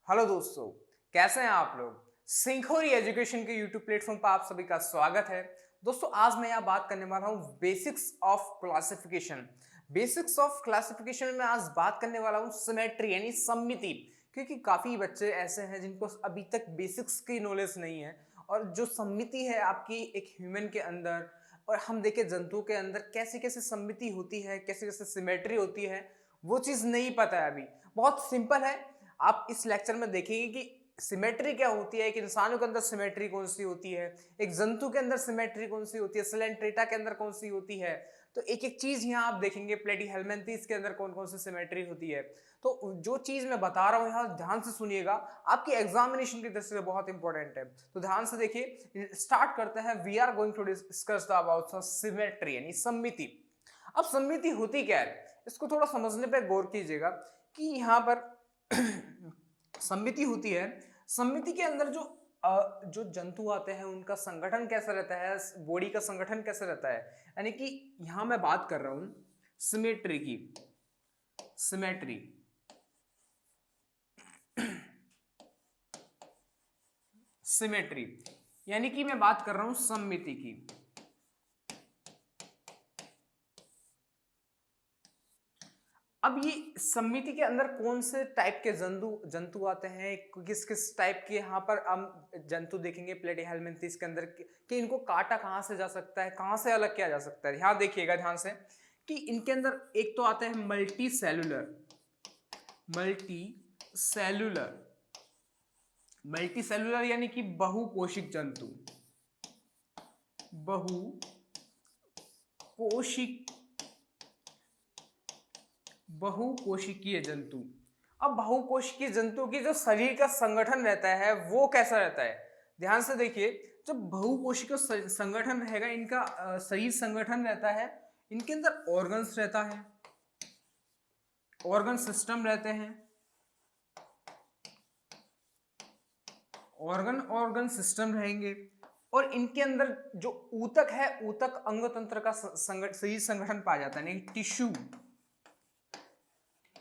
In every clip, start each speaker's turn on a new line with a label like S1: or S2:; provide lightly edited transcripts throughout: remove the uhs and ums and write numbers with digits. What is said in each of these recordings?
S1: Hello दोस्तों, कैसे हैं आप लोग। सिंखोरी एजुकेशन के यूट्यूब प्लेटफॉर्म पर आप सभी का स्वागत है। दोस्तों, आज मैं यहाँ बात करने वाला हूँ basics of classification. Basics of classification में मैं आज बात करने वाला हूँ सिमेट्री यानी सममिति, क्योंकि काफ़ी बच्चे ऐसे हैं जिनको अभी तक बेसिक्स की नॉलेज नहीं है। और जो सममिति है आपकी एक ह्यूमन के अंदर, और हम देखें जंतु के अंदर कैसे कैसे सममिति होती है, कैसे कैसे सिमेट्री होती है, वो चीज़ नहीं पता है अभी। बहुत सिंपल है, आप इस लेक्चर में देखेंगे कि सिमेट्री क्या होती है, एक इंसानों के अंदर सिमेट्री कौन सी होती है, एक जंतु के अंदर सिमेट्री कौन सी होती है, सिलेंट्रेटा के अंदर कौन सी होती है। तो एक एक चीज यहाँ आप देखेंगे, प्लेटीहेल्मिन्थेस के अंदर कौन कौन सी सिमेट्री होती है। तो जो चीज मैं बता रहा हूँ यहाँ ध्यान से सुनिएगा, आपकी एग्जामिनेशन की दृष्टि से बहुत इंपॉर्टेंट है। तो ध्यान से देखिए, स्टार्ट करते हैं। We are going to discuss about symmetry यानी सममिति। अब सममिति होती क्या है, इसको थोड़ा समझने पर गौर कीजिएगा कि यहाँ पर सममिति होती है। सममिति के अंदर जो जंतु आते हैं उनका संगठन कैसा रहता है, बॉडी का संगठन कैसा रहता है। यानी कि यहां मैं बात कर रहा हूं सिमेट्री की। सिमेट्री सिमेट्री यानी कि मैं बात कर रहा हूं सममिति की। अब ये सममिति के अंदर कौन से टाइप के जंतु आते हैं, किस किस टाइप के यहाँ पर हम जंतु देखेंगे प्लेटीहेल्मिन्थेस के अंदर कि इनको काटा कहाँ से जा सकता है, कहाँ से अलग किया जा सकता है। यहाँ देखिएगा ध्यान से कि इनके अंदर एक तो आते हैं मल्टी सेलुलर यानी कि बहुकोशिक जंतु, बहुकोशिकीय जंतु। अब बहुकोशिकीय जंतु की जो शरीर का संगठन रहता है वो कैसा रहता है, ध्यान से देखिए। जब बहुकोशिकीय संगठन रहेगा, इनका शरीर संगठन रहता है, इनके अंदर ऑर्गन्स रहता है, ऑर्गन सिस्टम रहते हैं, ऑर्गन सिस्टम रहेंगे। और इनके अंदर जो ऊतक है, ऊतक अंग तंत्र का शरीर संगठन पाया जाता है, टिश्यू।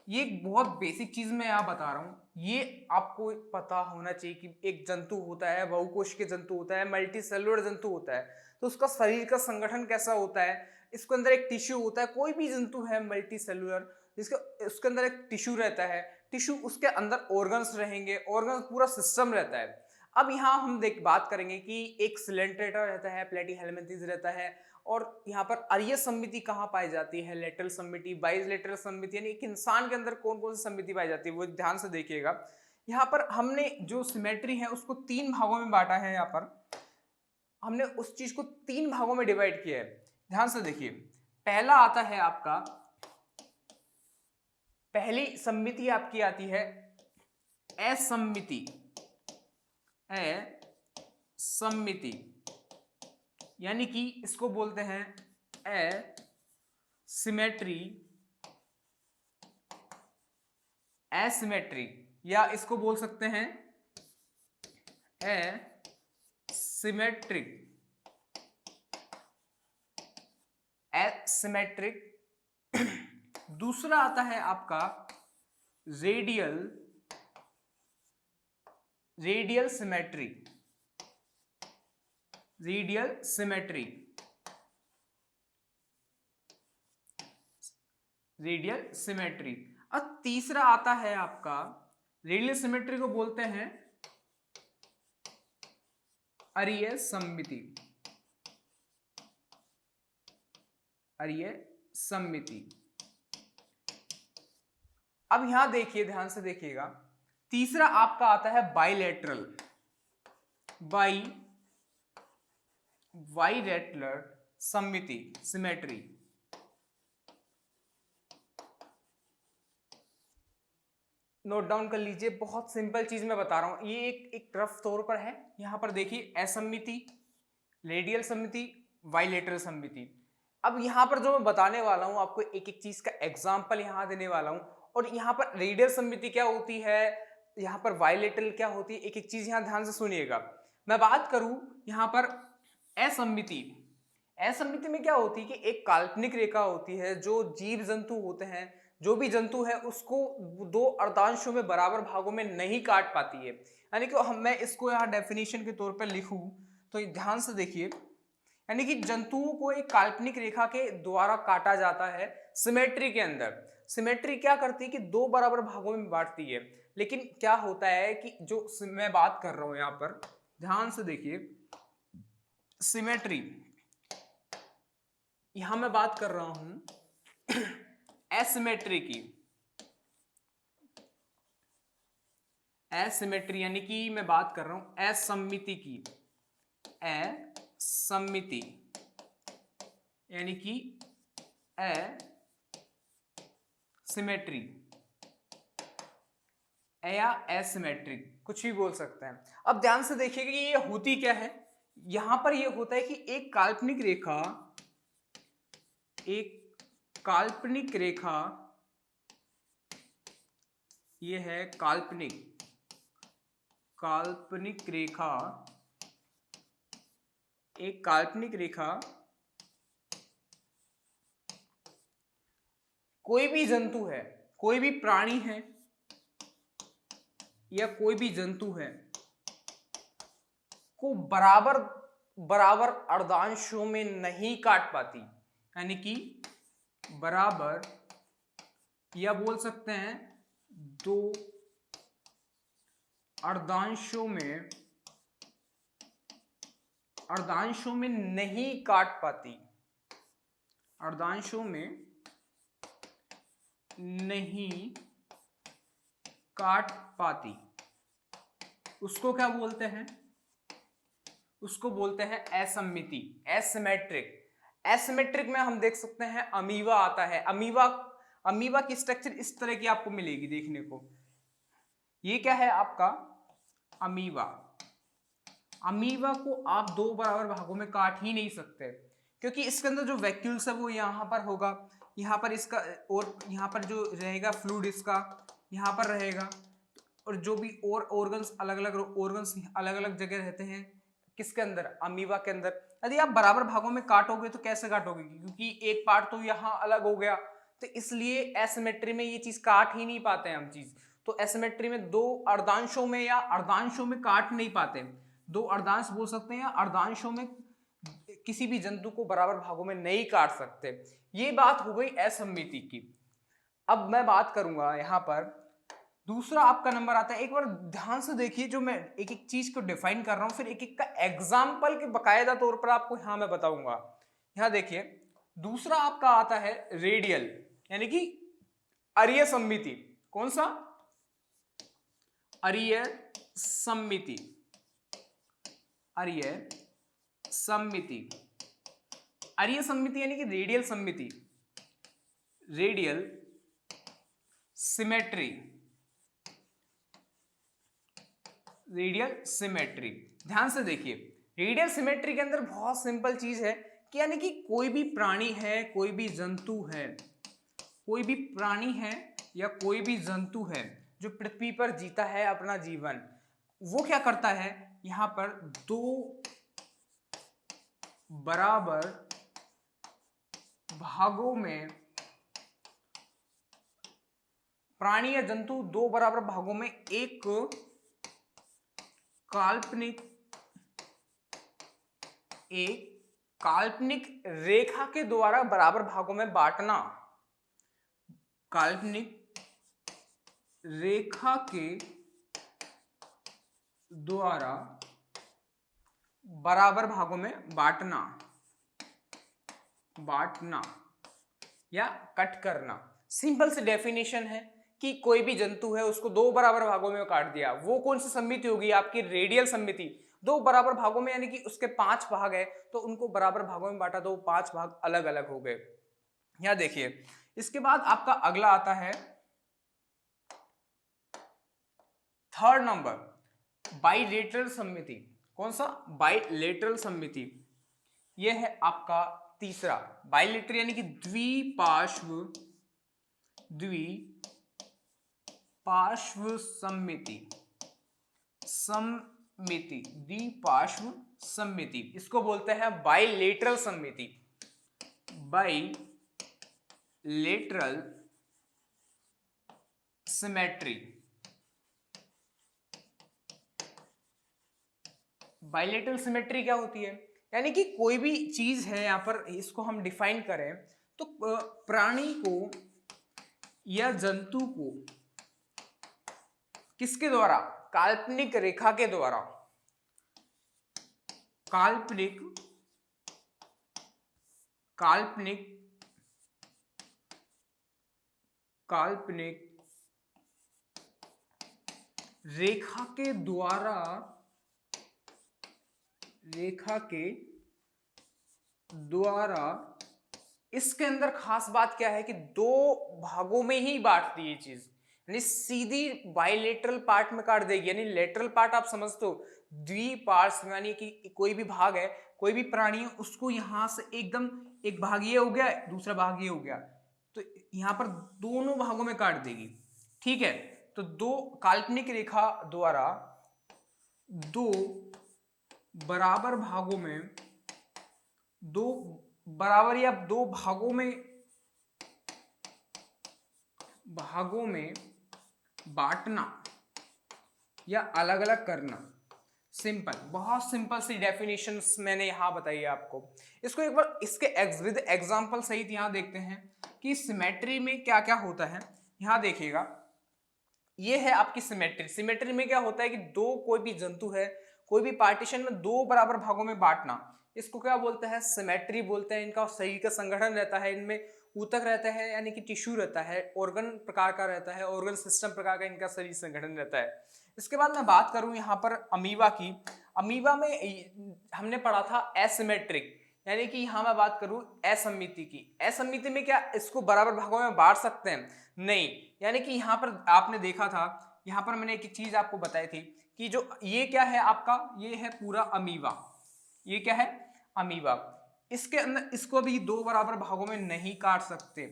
S1: ये एक बहुत बेसिक चीज मैं यहाँ बता रहा हूँ, ये आपको पता होना चाहिए कि एक जंतु होता है, बहुकोशिकीय जंतु होता है, मल्टी सेलुलर जंतु होता है, तो उसका शरीर का संगठन कैसा होता है। इसके अंदर एक टिश्यू होता है, कोई भी जंतु है मल्टी सेलुलर जिसके उसके अंदर एक टिश्यू रहता है, टिश्यू उसके अंदर ऑर्गन्स रहेंगे, ऑर्गन्स पूरा सिस्टम रहता है। अब यहाँ हम बात करेंगे कि एक सिलेंट्रेटा रहता है, प्लेटीहेल्मिन्थेस रहता है, और यहाँ पर अरीय सममिति कहाँ पाई जाती है, लेटरल सममिति, बाइलेटरल सममिति, यानी एक इंसान के अंदर कौन कौन सी सममिति पाई जाती है वो ध्यान से देखिएगा। यहाँ पर हमने जो सिमेट्री है उसको 3 भागों में बांटा है। यहाँ पर हमने उस चीज को 3 भागों में डिवाइड किया है, ध्यान से देखिए। पहला आता है आपका, पहली सममिति आपकी आती है असम्मिति। असम्मिति यानी कि इसको बोलते हैं एसिमेट्री, या इसको बोल सकते हैं एसिमेट्रिक। दूसरा आता है आपका रेडियल सिमेट्री। और तीसरा आता है आपका, रेडियल सिमेट्री को बोलते हैं अरीय सममिति। अब यहां देखिए, ध्यान से देखिएगा, तीसरा आपका आता है बाइलेटरल सममिति, सिमेट्री। नोट डाउन कर लीजिए, बहुत सिंपल चीज मैं बता रहा हूं, ये एक रफ तौर पर है। यहां पर देखिए असम्मिति, रेडियल सममिति, बाइलेटरल सममिति। अब यहां पर जो मैं बताने वाला हूं आपको, एक एक चीज का एग्जांपल यहां देने वाला हूं। और यहां पर रेडियल सममिति क्या होती है, यहां पर बाइलेटरल क्या होती है, एक एक चीज यहां ध्यान से सुनिएगा। मैं बात करूं यहां पर असम्मिति में क्या होती है कि एक काल्पनिक रेखा होती है, जो जीव जंतु होते हैं, जो भी जंतु है उसको दो अर्धांशों में बराबर भागों में नहीं काट पाती है। यानी कि मैं इसको यहाँ डेफिनेशन के तौर पर लिखूं तो ध्यान से देखिए, यानी कि जंतुओं को एक काल्पनिक रेखा के द्वारा काटा जाता है सिमेट्री के अंदर। सिमेट्री क्या करती है कि दो बराबर भागों में बांटती है। लेकिन क्या होता है कि जो मैं बात कर रहा हूं यहां पर, ध्यान से देखिए, सिमेट्री, यहां मैं बात कर रहा हूं एसिमेट्री की। एसिमेट्री यानी कि मैं बात कर रहा हूं असममिति की। असममिति यानी कि सिमेट्री या एसिमेट्रिक, कुछ भी बोल सकते हैं। अब ध्यान से देखिएगा कि ये होती क्या है। यहां पर ये होता है कि एक काल्पनिक रेखा, ये है काल्पनिक रेखा, एक काल्पनिक रेखा कोई भी जंतु है, कोई भी प्राणी है या कोई भी जंतु है को बराबर अर्धांशों में नहीं काट पाती। यानी कि बराबर, या बोल सकते हैं दो अर्धांशों में नहीं काट पाती। अर्धांशों में नहीं काट पाती, उसको क्या बोलते हैं? उसको बोलते हैं असममिति, एसिमेट्रिक। एसिमेट्रिक में हम देख सकते हैं अमीबा आता है। अमीबा की स्ट्रक्चर इस तरह की आपको मिलेगी देखने को। ये क्या है आपका अमीबा। अमीबा को आप दो बराबर भागों में काट ही नहीं सकते, क्योंकि इसके अंदर जो वैक्यूल्स है वो यहाँ पर होगा, यहाँ पर इसका, और यहाँ पर जो रहेगा फ्लूइड इसका यहाँ पर रहेगा, और जो भी और ऑर्गन्स अलग अलग जगह रहते हैं किसके अंदर, अमीबा के अंदर। यदि आप बराबर भागों में काटोगे तो कैसे काटोगे, क्योंकि एक पार्ट तो यहाँ अलग हो गया, तो इसलिए एसिमेट्री में ये चीज काट ही नहीं पाते हैं हम चीज। तो एसिमेट्री में दो अर्धांशों में या अर्धांशों में काट नहीं पाते, दो अर्धांश बोल सकते हैं, या अर्धांशों में किसी भी जंतु को बराबर भागों में नहीं काट सकते। ये बात हो गई असममिति की। अब मैं बात करूंगा यहाँ पर दूसरा आपका नंबर आता है। एक बार ध्यान से देखिए, जो मैं एक एक चीज को डिफाइन कर रहा हूं, फिर एक एक का एग्जाम्पल के बकायदा तौर पर आपको यहां मैं बताऊंगा। यहां देखिए, दूसरा आपका आता है रेडियल, यानी कि अरीय सममिति। कौन सा? अरीय सममिति। अरीय सममिति, अरीय सममिति यानी कि रेडियल सममिति, रेडियल सिमेट्री, रेडियल सिमेट्री। ध्यान से देखिए, रेडियल सिमेट्री के अंदर बहुत सिंपल चीज है कि यानी कि कोई भी प्राणी है, कोई भी जंतु है, कोई भी प्राणी है या कोई भी जंतु है जो पृथ्वी पर जीता है अपना जीवन, वो क्या करता है, यहां पर दो बराबर भागों में, प्राणी या जंतु दो बराबर भागों में एक काल्पनिक रेखा के द्वारा बराबर भागों में बांटना, काल्पनिक रेखा के द्वारा बराबर भागों में बांटना या कट करना। सिंपल सी डेफिनेशन है कि कोई भी जंतु है उसको दो बराबर भागों में काट दिया, वो कौन सी सममिति होगी, आपकी रेडियल सममिति। दो बराबर भागों में यानी कि उसके 5 भाग है, तो उनको बराबर भागों में बांटा, तो 5 भाग अलग अलग हो गए। यहां देखिए, इसके बाद आपका अगला आता है थर्ड नंबर, बाइलेटरल सममिति। कौन सा? बाइलेटरल सममिति। यह है आपका तीसरा, बाइलेटरल यानी कि द्विपार्श्व सममिति, द्विपार्श्व सममिति, इसको बोलते हैं बाइलेटरल सममिति। Bilateral symmetry. बाइलेटरल सिमेट्री क्या होती है? यानी कि कोई भी चीज है, यहां पर इसको हम डिफाइन करें तो प्राणी को या जंतु को किसके द्वारा? काल्पनिक रेखा के द्वारा, काल्पनिक काल्पनिक काल्पनिक रेखा के द्वारा, रेखा के द्वारा। इसके अंदर खास बात क्या है कि दो भागों में ही बांट दी ये चीज, यानी सीधी बाइलेटरल पार्ट में काट देगी। यानी लेटरल पार्ट आप समझते हो, द्विपार्श्व, यानी कि कोई भी भाग है, कोई भी प्राणी है, उसको यहां से एकदम एक भाग ये हो गया, दूसरा भाग ये हो गया, तो यहां पर दोनों भागों में काट देगी। ठीक है, तो दो काल्पनिक रेखा द्वारा दो बराबर भागों में, दो बराबर या दो भागों में बांटना या अलग अलग करना। सिंपल, बहुत सिंपल सी डेफिनेशन मैंने यहां बताई है आपको। इसको एक बार इसके विद एग्जांपल सहित यहां देखते हैं कि सिमेट्री में क्या क्या होता है। यहां देखिएगा, ये है आपकी सिमेट्री। सिमेट्री में क्या होता है कि दो, कोई भी जंतु है, कोई भी पार्टीशन में दो बराबर भागों में बांटना, इसको क्या बोलते हैं? सिमेट्री बोलते हैं। इनका शरीर का संगठन रहता है, इनमें ऊतक रहता है, यानी कि टिश्यू रहता है, ऑर्गन प्रकार का रहता है, ऑर्गन सिस्टम प्रकार का इनका शरीर संगठन रहता है। इसके बाद मैं बात करूं यहाँ पर अमीबा की। अमीबा में हमने पढ़ा था एसिमेट्रिक, यानी कि यहां मैं बात करूं असममिति की। असममिति में क्या इसको बराबर भागों में बांट सकते हैं? नहीं। यानी कि यहां पर आपने देखा था, यहां पर मैंने एक चीज आपको बताई थी कि जो ये क्या है आपका, ये है पूरा अमीबा। ये क्या है? अमीबा। इसके अंदर इसको भी दो बराबर भागों में नहीं काट सकते।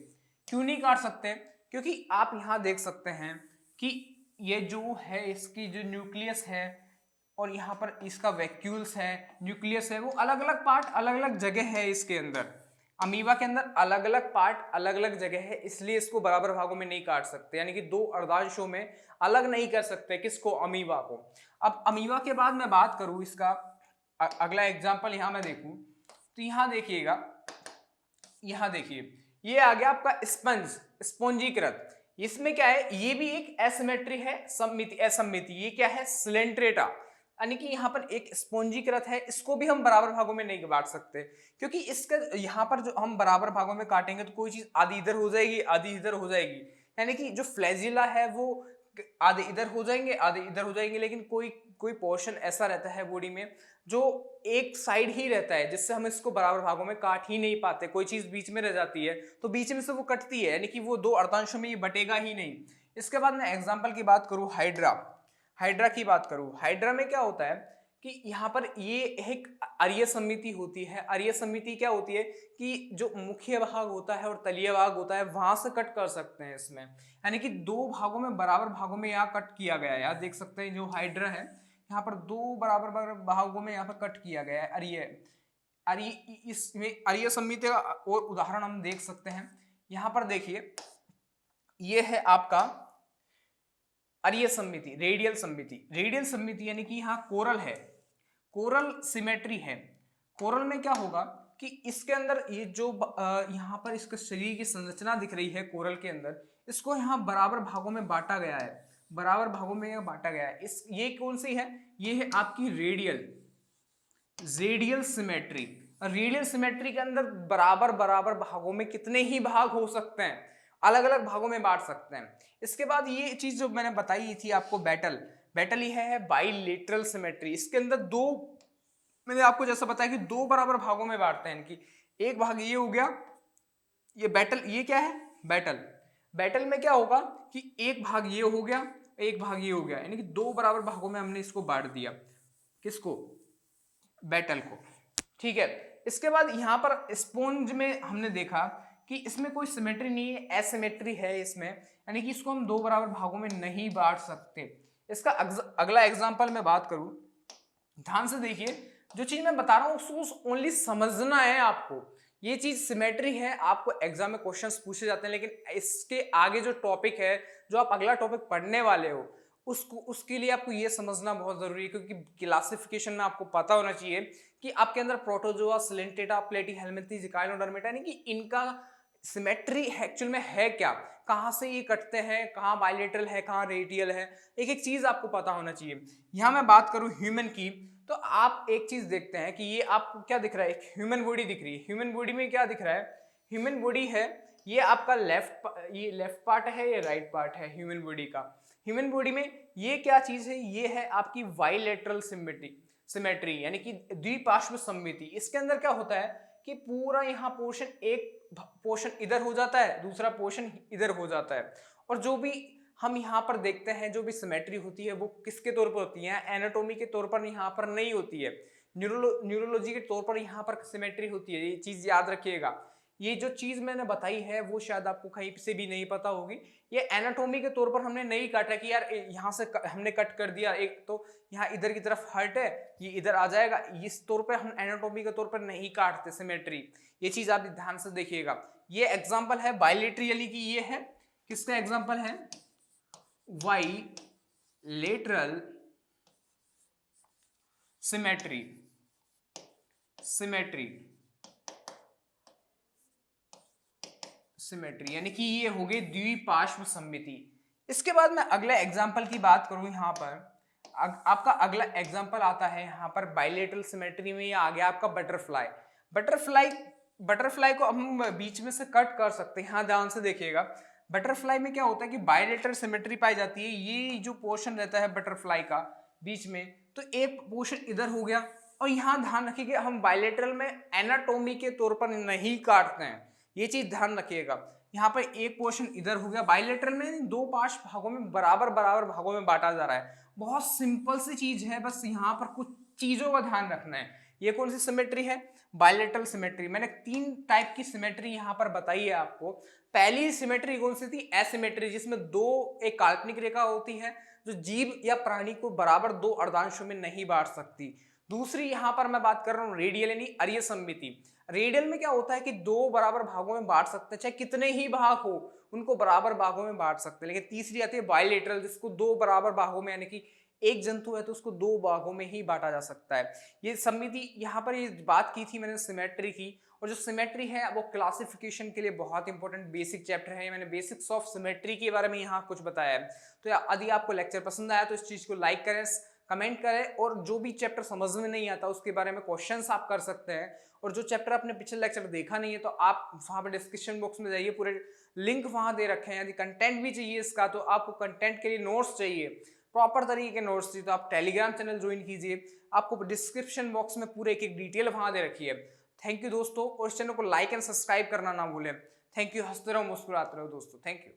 S1: क्यों नहीं काट सकते? क्योंकि आप यहां देख सकते हैं कि ये जो है, इसकी जो न्यूक्लियस है और यहाँ पर इसका वैक्यूल्स है, न्यूक्लियस है, वो अलग अलग पार्ट अलग अलग जगह है। इसके अंदर अमीबा के अंदर अलग अलग पार्ट अलग अलग जगह है, इसलिए इसको बराबर भागों में नहीं काट सकते, यानी कि दो अर्धांशों में अलग नहीं कर सकते। किसको? अमीबा को। अब अमीबा के बाद मैं बात करूं इसका अगला एग्जाम्पल यहां मैं देखूं तो यहां देखिएगा, यहां देखिए ये आ गया आपका स्पंज, स्पोंजीकृत। इसमें क्या है? ये भी एक एसिमेट्री है, सममिति, असममिति। ये क्या है? सिलेंट्रेटा, यानी कि यहाँ पर एक स्पोंजीकृत है। इसको भी हम बराबर भागों में नहीं बांट सकते, क्योंकि इसका यहाँ पर जो हम बराबर भागों में काटेंगे तो कोई चीज आधी इधर हो जाएगी, आधी इधर हो जाएगी। यानी कि जो फ्लैजिला है वो आधे इधर हो जाएंगे, आधे इधर हो जाएंगे, लेकिन कोई कोई पोर्शन ऐसा रहता है बॉडी में जो एक साइड ही रहता है, जिससे हम इसको बराबर भागों में काट ही नहीं पाते। कोई चीज बीच में रह जाती है तो बीच में से वो कटती है, यानी कि वो दो अर्धांशों में ये बटेगा ही नहीं। इसके बाद मैं एग्जांपल की बात करूं, हाइड्रा। हाइड्रा की बात करूं, हाइड्रा में क्या होता है कि यहाँ पर ये एक अरीय समिति होती है। अरीय समिति क्या होती है कि जो मुख्य भाग होता है और तलीय भाग होता है, वहां से कट कर सकते हैं इसमें, यानी कि दो भागों में, बराबर भागों में यहाँ कट किया गया है। यहाँ देख सकते हैं जो हाइड्रा है, यहाँ पर दो बराबर भागों में यहाँ पर कट किया गया है अरीय। अरीय, इसमें अरीय समिति का और उदाहरण हम देख सकते हैं। यहाँ पर देखिए, ये है आपका अरीय समिति, रेडियल समिति। रेडियल समिति यानी कि यहाँ कोरल है, कोरल सिमेट्री है। कोरल में क्या होगा कि इसके अंदर ये जो यहाँ पर इसके शरीर की संरचना दिख रही है कोरल के अंदर, इसको यहाँ बराबर भागों में बांटा गया है, बराबर भागों में बांटा गया है। इस ये कौन सी है? ये है आपकी रेडियल सिमेट्री। रेडियल सिमेट्री के अंदर बराबर बराबर भागों में कितने ही भाग हो सकते हैं, अलग अलग भागों में बांट सकते हैं। इसके बाद ये चीज जो मैंने बताई थी आपको, बैटल ये है बाइलेटरल सिमेट्री। इसके अंदर दो, मैंने आपको जैसा बताया कि दो बराबर भागों में बांटते हैं कि एक भाग ये हो गया, ये बैटल, ये क्या है? बैटल में क्या होगा कि एक भाग ये हो गया, एक भाग ये हो गया, यानी कि दो बराबर भागों में हमने इसको बांट दिया। किसको? बैटल को। ठीक है। इसके बाद यहां पर स्पोंज में हमने देखा कि इसमें कोई सिमेट्री नहीं है, एसिमेट्री है इसमें, यानी कि इसको हम दो बराबर भागों में नहीं बांट सकते। इसका अगला एग्जांपल मैं बात करूं, ध्यान से देखिए, जो चीज मैं बता रहा हूं उसको ओनली समझना है आपको, ये चीज सिमेट्री है, आपको एग्जाम में क्वेश्चंस पूछे जाते हैं, लेकिन इसके आगे जो टॉपिक है, जो आप अगला टॉपिक पढ़ने वाले हो, उसको उसके लिए आपको ये समझना बहुत जरूरी है, क्योंकि क्लासिफिकेशन में आपको पता होना चाहिए कि आपके अंदर प्रोटोजोआ, सिलेंटेटा, प्लेटीहेल्मिन्थी, ज़िकाइनोडर्मेटा, यानी कि इनका सिमेट्री एक्चुअल में है क्या, कहाँ से ये कटते हैं, कहाँ बायलेटरल है, कहाँ रेडियल है, एक एक चीज आपको पता होना चाहिए। यहाँ मैं बात करूँ ह्यूमन की, तो आप एक चीज देखते हैं कि ये आपको क्या दिख रहा है, एक ह्यूमन बॉडी दिख रही है। ह्यूमन बॉडी में क्या दिख रहा है, ह्यूमन बॉडी है, ये आपका ये लेफ्ट पार्ट है, ये राइट पार्ट है ह्यूमन बॉडी का। ह्यूमन बॉडी में ये क्या चीज है, ये है आपकी बाइलेटरल सिमेट्री, यानी कि द्विपार्श्व सममिति। इसके अंदर क्या होता है कि पूरा यहाँ पोर्शन, एक पोर्शन इधर हो जाता है, दूसरा पोर्शन इधर हो जाता है, और जो भी हम यहाँ पर देखते हैं, जो भी सिमेट्री होती है वो किसके तौर पर होती है, एनाटॉमी के तौर पर यहाँ पर नहीं होती है, न्यूरोलॉजी के तौर पर यहाँ पर सिमेट्री होती है। ये चीज याद रखिएगा। ये जो चीज मैंने बताई है वो शायद आपको कहीं से भी नहीं पता होगी। ये एनाटॉमी के तौर पर हमने नहीं काटा कि यार यहाँ से हमने कट कर दिया, एक तो यहाँ इधर की तरफ हर्ट है, ये इधर आ जाएगा, इस तौर पर हम एनाटॉमी के तौर पर नहीं काटते सिमेट्री। ये चीज आप ध्यान से देखिएगा। ये एग्जांपल है बाइलेटरली की, ये है किसका एग्जांपल है, बाइलेटरल सिमेट्री। सिमेट्री यानी कि ये हो गई द्विपार्श्व सममिति। इसके बाद मैं अगले एग्जांपल की बात करूं, यहाँ पर आपका अगला एग्जांपल आता है यहाँ पर बाइलेटरल सिमेट्री में, ये आ गया आपका बटरफ्लाई को हम बीच में से कट कर सकते हैं। यहाँ ध्यान से देखिएगा, बटरफ्लाई में क्या होता है कि बाइलेटरल सिमेट्री पाई जाती है। ये जो पोर्शन रहता है बटरफ्लाई का बीच में, तो एक पोर्शन इधर हो गया, और यहाँ ध्यान रखिएगा हम बाइलेटरल में एनाटॉमी के तौर पर नहीं काटते हैं, ये चीज ध्यान रखिएगा। यहाँ पर एक पोर्शन इधर हो गया, बाइलेटरल में दो पार्श्व भागों में बराबर भागों में बांटा जा रहा है। बहुत सिंपल सी चीज है, बस यहाँ पर कुछ चीजों का ध्यान रखना है। ये कौन सी सिमेट्री है, बाइलेटरल सिमेट्री। मैंने 3 टाइप की सिमेट्री यहाँ पर बताई है आपको। पहली सिमेट्री कौन सी थी, एसिमेट्री, जिसमें एक काल्पनिक रेखा होती है जो जीव या प्राणी को बराबर 2 अर्धांशों में नहीं बांट सकती। दूसरी यहाँ पर मैं बात कर रहा हूँ रेडियल यानी अरीय सममिति। रेडियल में क्या होता है कि 2 बराबर भागों में बांट सकते हैं, चाहे कितने ही भाग हो उनको बराबर भागों में बांट सकते हैं। लेकिन तीसरी आती है बाइलेटरल, जिसको 2 बराबर भागों में, यानी कि एक जंतु है तो उसको 2 भागों में ही बांटा जा सकता है। ये सममिति, यहाँ पर ये बात की थी मैंने सिमेट्री की, और जो सिमेट्री है वो क्लासिफिकेशन के लिए बहुत इंपॉर्टेंट बेसिक चैप्टर है। मैंने बेसिक्स ऑफ सिमेट्री के बारे में यहाँ कुछ बताया है। तो यदि आपको लेक्चर पसंद आया तो इस चीज को लाइक करें, कमेंट करें, और जो भी चैप्टर समझ में नहीं आता उसके बारे में क्वेश्चंस आप कर सकते हैं। और जो चैप्टर आपने पिछले लेक्चर देखा नहीं है तो आप वहां पर डिस्क्रिप्शन बॉक्स में जाइए, पूरे लिंक वहां दे रखे हैं। यदि कंटेंट भी चाहिए इसका, तो आपको कंटेंट के लिए नोट्स चाहिए, प्रॉपर तरीके के नोट्स चाहिए, तो आप टेलीग्राम चैनल ज्वाइन कीजिए। आपको डिस्क्रिप्शन बॉक्स में पूरे एक डिटेल वहां दे रखी है। थैंक यू दोस्तों, और इस चैनल को लाइक एंड सब्सक्राइब करना ना भूलें। थैंक यू, हंसते रहो मुस्कुराते रहो दोस्तों, थैंक यू।